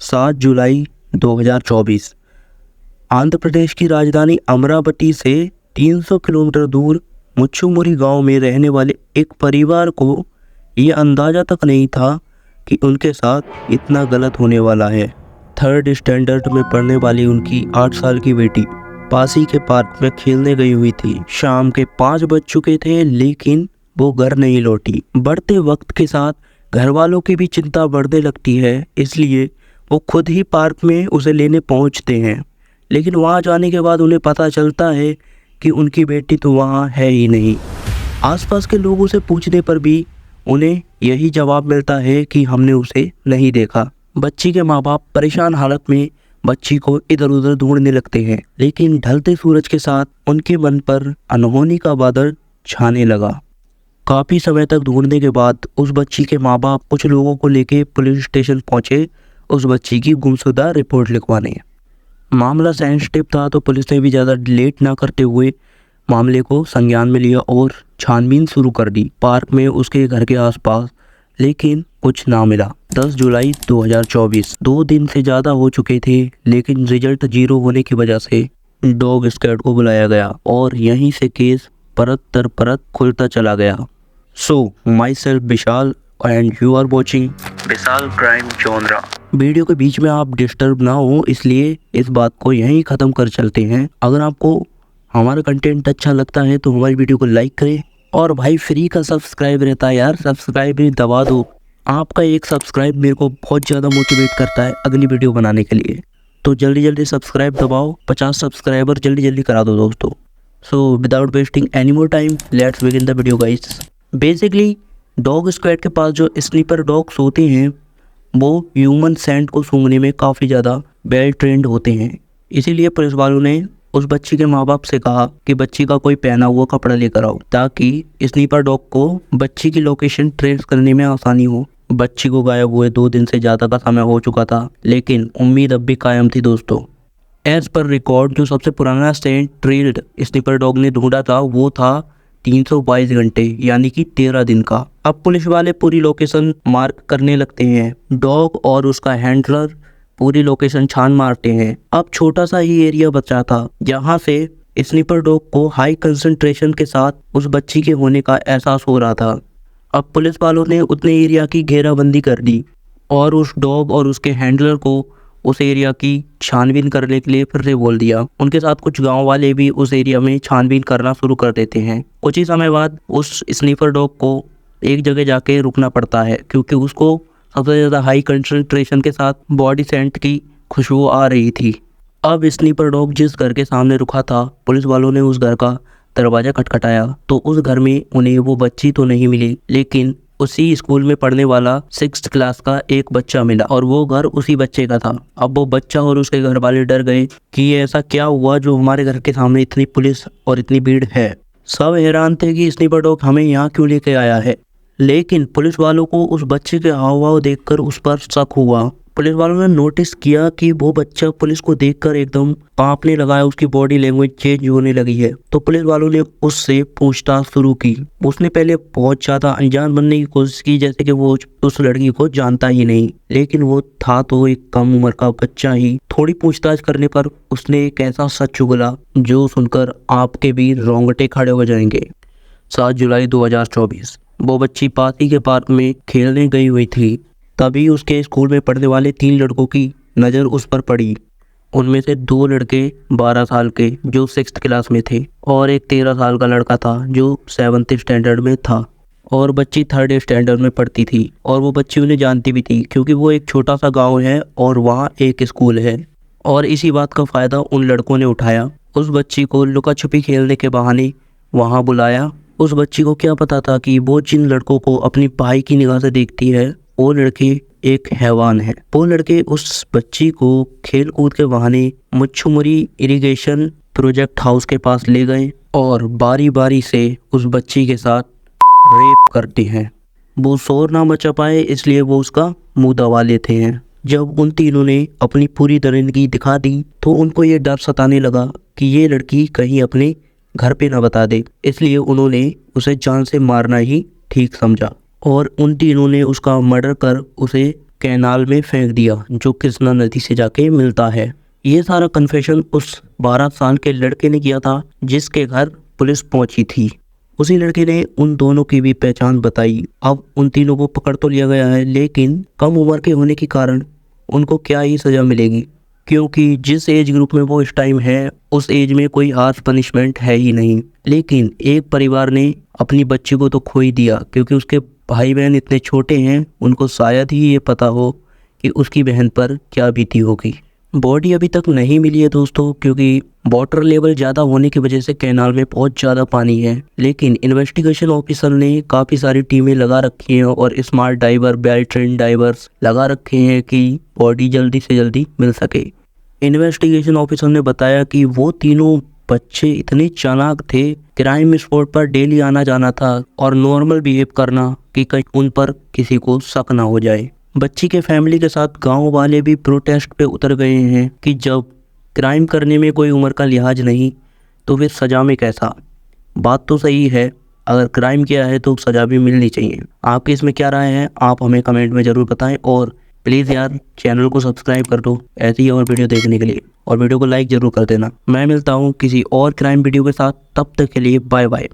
7 जुलाई 2024 आंध्र प्रदेश की राजधानी अमरावती से 300 किलोमीटर दूर मुच्चुमुरी गांव में रहने वाले एक परिवार को ये अंदाज़ा तक नहीं था कि उनके साथ इतना गलत होने वाला है। 3rd स्टैंडर्ड में पढ़ने वाली उनकी 8 साल की बेटी पास ही के पार्क में खेलने गई हुई थी। शाम के 5 बज चुके थे, लेकिन वो घर नहीं लौटी। बढ़ते वक्त के साथ घर वालों की भी चिंता बढ़ने लगती है, इसलिए वो खुद ही पार्क में उसे लेने पहुंचते हैं। लेकिन वहां जाने के बाद उन्हें पता चलता है कि उनकी बेटी तो वहां है ही नहीं। आसपास के लोगों से पूछने पर भी उन्हें यही जवाब मिलता है कि हमने उसे नहीं देखा। बच्ची के माँ बाप परेशान हालत में बच्ची को इधर उधर ढूंढने लगते हैं, लेकिन ढलते सूरज के साथ उनके मन पर अनहोनी का बादल छाने लगा। काफ़ी समय तक ढूंढने के बाद उस बच्ची के माँ बाप कुछ लोगों को लेके पुलिस स्टेशन पहुंचे उस बच्ची की गुमशुदा रिपोर्ट लिखवाने। मामला सेंसिटिव था, तो पुलिस ने भी ज़्यादा लेट ना करते हुए मामले को संज्ञान में लिया और छानबीन शुरू कर दी पार्क में, उसके घर के आसपास, लेकिन कुछ ना मिला। 10 जुलाई 2024 2 दिन से ज़्यादा हो चुके थे, लेकिन रिजल्ट 0 होने की वजह से डॉग स्क्वाड को बुलाया गया और यहीं से केस परत दर परत खुलता चला गया। So myself Vishal and you are watching Vishal crime genre. Video के बीच में आप डिस्टर्ब ना हो, इसलिए इस बात को यहीं ख़त्म कर चलते हैं। अगर आपको हमारा कंटेंट अच्छा लगता है तो हमारी वीडियो को लाइक करें, और भाई फ्री का सब्सक्राइब रहता है यार, सब्सक्राइब भी दबा दो। आपका एक सब्सक्राइब मेरे को बहुत ज़्यादा मोटिवेट करता है अगली वीडियो बनाने के लिए, तो जल्दी जल्दी सब्सक्राइब दबाओ। 50 सब्सक्राइबर जल्दी जल्दी करा दो दोस्तों। So without wasting any more time, let's begin the video guys. Basically dog squad के पास जो स्नीपर डॉग्स होते हैं वो ह्यूमन सेंट को सूंघने में काफ़ी ज़्यादा वेल ट्रेंड होते हैं। इसीलिए पुलिस वालों ने उस बच्ची के माँ बाप से कहा कि बच्ची का कोई पहना हुआ कपड़ा लेकर आओ, ताकि स्नीपर डॉग को बच्ची की लोकेशन ट्रेस करने में आसानी हो। बच्ची को गायब हुए 2 दिन से ज़्यादा का समय हो चुका था, लेकिन उम्मीद अब भी कायम थी दोस्तों। एज पर रिकॉर्ड जो सबसे पुराना सेंट ट्रेल्ड स्नीपर डॉग ने ढूंढा था वो था 322 घंटे यानी कि 13 दिन का। अब पुलिस वाले पूरी लोकेशन मार्क करने लगते हैं। डॉग और उसका हैंडलर पूरी लोकेशन छान मारते हैं। अब छोटा सा ही एरिया बचा था जहां से स्नीपर डॉग को हाई कंसंट्रेशन के साथ उस बच्ची के होने का एहसास हो रहा था। अब पुलिस वालों ने उतने एरिया की घेराबंदी कर दी और उस डॉग और उसके हैंडलर को उस एरिया की छानबीन करने के लिए फिर से बोल दिया। उनके साथ कुछ गांव वाले भी उस एरिया में छानबीन करना शुरू कर देते हैं। कुछ ही समय बाद उस स्नीपर डॉग को एक जगह जाके रुकना पड़ता है, क्योंकि उसको सबसे ज़्यादा हाई कंसंट्रेशन के साथ बॉडी सेंट की खुशबू आ रही थी। अब स्नीपर डॉग जिस घर के सामने रुका था, पुलिस वालों ने उस घर का दरवाज़ा खटखटाया तो उस घर में उन्हें वो बच्ची तो नहीं मिली, लेकिन उसी स्कूल में पढ़ने वाला 6th क्लास का एक बच्चा मिला, और वो घर उसी बच्चे का था। अब वो बच्चा और उसके घर वाले डर गए कि ये ऐसा क्या हुआ जो हमारे घर के सामने इतनी पुलिस और इतनी भीड़ है। सब हैरान थे कि स्नीपर डॉग हमें यहाँ क्यों लेके आया है, लेकिन पुलिस वालों को उस बच्चे के हाव भाव देखकर उस पर शक हुआ। पुलिस वालों ने नोटिस किया कि वो बच्चा पुलिस को देखकर एकदम कांपने लगा है, उसकी बॉडी लैंग्वेज चेंज होने लगी है। तो पुलिस वालों ने उससे पूछताछ शुरू की। उसने पहले बहुत ज़्यादा अनजान बनने की कोशिश की, जैसे कि वो उस लड़की को जानता ही नहीं, लेकिन वो था तो एक कम उम्र का बच्चा ही। थोड़ी पूछताछ करने पर उसने एक ऐसा सच उगला जो सुनकर आपके भी रोंगटे खड़े हो जाएंगे। 7 जुलाई 2024 वो बच्ची पास ही के पार्क में खेलने गई हुई थी। तभी उसके स्कूल में पढ़ने वाले 3 लड़कों की नज़र उस पर पड़ी। उनमें से 2 लड़के 12 साल के जो 6th क्लास में थे, और एक 13 साल का लड़का था जो 7th स्टैंडर्ड में था, और बच्ची 3rd स्टैंडर्ड में पढ़ती थी। और वो बच्ची उन्हें जानती भी थी, क्योंकि वो एक छोटा सा गाँव है और वहाँ एक स्कूल है। और इसी बात का फ़ायदा उन लड़कों ने उठाया। उस बच्ची को लुका छुपी खेलने के बहाने वहाँ बुलाया। उस बच्ची को क्या पता था कि वो जिन लड़कों को अपनी भाई की निगाह से देखती है वो लड़के एक हैवान है। वो लड़के उस बच्ची को खेल कूद के बहाने मुच्चुमुरी इरिगेशन प्रोजेक्ट हाउस के पास ले गए और बारी बारी से उस बच्ची के साथ रेप करते हैं। वो शोर ना मचा पाए इसलिए वो उसका मुंह दबा लेते हैं। जब उन तीनों ने अपनी पूरी दरिंदगी दिखा दी तो उनको ये डर सताने लगा कि ये लड़की कहीं अपने घर पे ना बता दे, इसलिए उन्होंने उसे जान से मारना ही ठीक समझा और उन तीनों ने उसका मर्डर कर उसे कैनाल में फेंक दिया जो कृष्णा नदी से जाके मिलता है। ये सारा कन्फेशन उस 12 साल के लड़के ने किया था जिसके घर पुलिस पहुंची थी। उसी लड़के ने उन दोनों की भी पहचान बताई। अब उन तीनों को पकड़ तो लिया गया है, लेकिन कम उम्र के होने के कारण उनको क्या ही सज़ा मिलेगी, क्योंकि जिस एज ग्रुप में वो इस टाइम है उस एज में कोई हार्श पनिशमेंट है ही नहीं। लेकिन एक परिवार ने अपनी बच्ची को तो खो ही दिया, क्योंकि उसके भाई बहन इतने छोटे हैं, उनको शायद ही ये पता हो कि उसकी बहन पर क्या बीती होगी। बॉडी अभी तक नहीं मिली है दोस्तों, क्योंकि वाटर लेवल ज़्यादा होने की वजह से कैनाल में बहुत ज़्यादा पानी है। लेकिन इन्वेस्टिगेशन ऑफिसर ने काफ़ी सारी टीमें लगा रखी हैं और smart diver, well train divers लगा रखे हैं कि बॉडी जल्दी से जल्दी मिल सके। इन्वेस्टिगेशन ऑफिसर ने बताया कि वो तीनों बच्चे इतने चालाक थे, क्राइम स्पॉट पर डेली आना जाना था और नॉर्मल बिहेव करना कि कहीं उन पर किसी को शक ना हो जाए। बच्ची के फैमिली के साथ गांव वाले भी प्रोटेस्ट पे उतर गए हैं कि जब क्राइम करने में कोई उम्र का लिहाज नहीं तो फिर सज़ा में कैसा। बात तो सही है, अगर क्राइम किया है तो सज़ा भी मिलनी चाहिए। आपकी इसमें क्या राय है, आप हमें कमेंट में ज़रूर बताएं और प्लीज़ यार चैनल को सब्सक्राइब कर दो ऐसी ही और वीडियो देखने के लिए, और वीडियो को लाइक ज़रूर कर देना। मैं मिलता हूँ किसी और क्राइम वीडियो के साथ, तब तक के लिए बाय बाय।